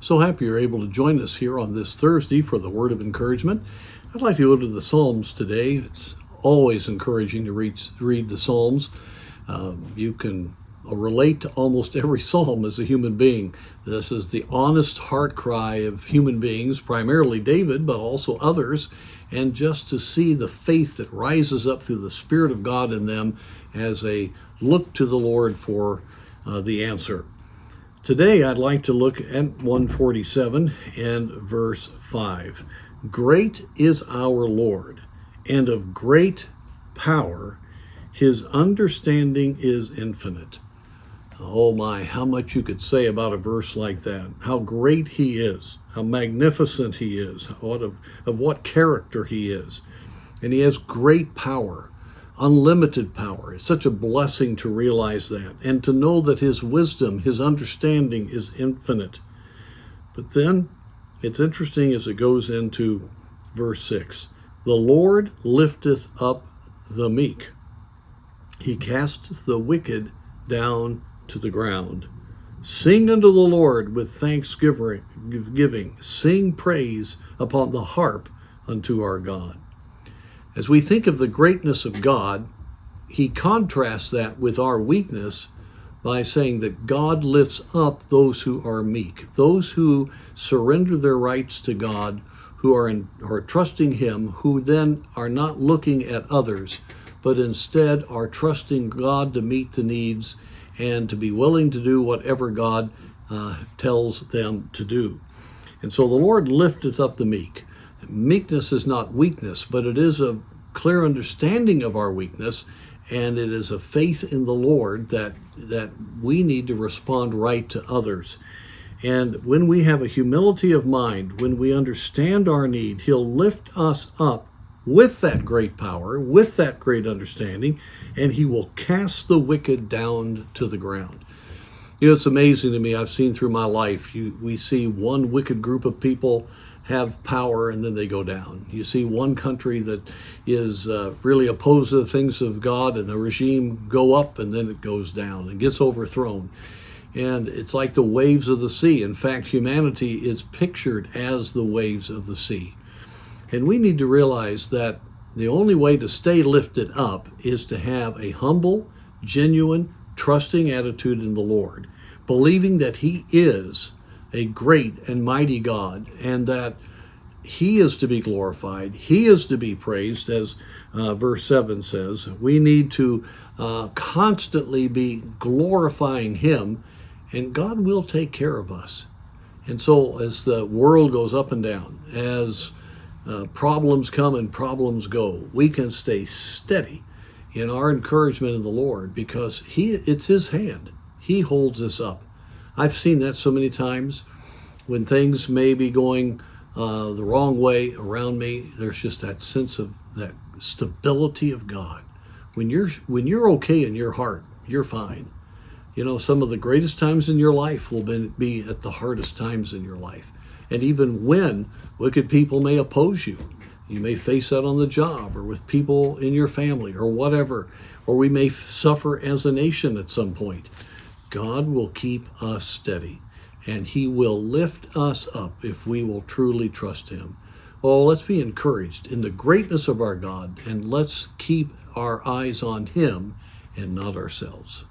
So happy you're able to join us here on this Thursday for the Word of Encouragement. I'd like to go to the Psalms today. It's always encouraging to read the Psalms. You can relate to almost every psalm as a human being. This is the honest heart cry of human beings, primarily David, but also others, and just to see the faith that rises up through the Spirit of God in them as they look to the Lord for the answer. Today, I'd like to look at 147 and verse 5. Great is our Lord, and of great power. His understanding is infinite. Oh my, how much you could say about a verse like that. How great he is, how magnificent he is, of what character he is. And he has great power. Unlimited power. It's such a blessing to realize that and to know that his wisdom, his understanding is infinite. But then it's interesting as it goes into verse 6. The Lord lifteth up the meek. He casteth the wicked down to the ground. Sing unto the Lord with thanksgiving. Sing praise upon the harp unto our God. As we think of the greatness of God, he contrasts that with our weakness by saying that God lifts up those who are meek, those who surrender their rights to God, who are trusting him, who then are not looking at others, but instead are trusting God to meet the needs and to be willing to do whatever God tells them to do. And so the Lord lifteth up the meek. Meekness is not weakness, but it is a clear understanding of our weakness, and it is a faith in the Lord that we need to respond right to others. And when we have a humility of mind, when we understand our need, he'll lift us up with that great power, with that great understanding, and he will cast the wicked down to the ground. You know, it's amazing to me. I've seen through my life, we see one wicked group of people have power and then they go down. You see one country that is really opposed to the things of God, and the regime go up and then it goes down and gets overthrown. And it's like the waves of the sea. In fact, humanity is pictured as the waves of the sea. And we need to realize that the only way to stay lifted up is to have a humble, genuine, trusting attitude in the Lord, believing that he is a great and mighty God, and that he is to be glorified, he is to be praised, as verse 7 says. We need to constantly be glorifying him, and God will take care of us. And so as the world goes up and down, as problems come and problems go, we can stay steady in our encouragement in the Lord, because it's his hand. He holds us up. I've seen that so many times when things may be going the wrong way around me. There's just that sense of that stability of God. When you're okay in your heart, you're fine. You know, some of the greatest times in your life will be at the hardest times in your life. And even when wicked people may oppose you, you may face that on the job or with people in your family or whatever, or we may suffer as a nation at some point. God will keep us steady, and he will lift us up if we will truly trust him. Oh, let's be encouraged in the greatness of our God, and let's keep our eyes on him and not ourselves.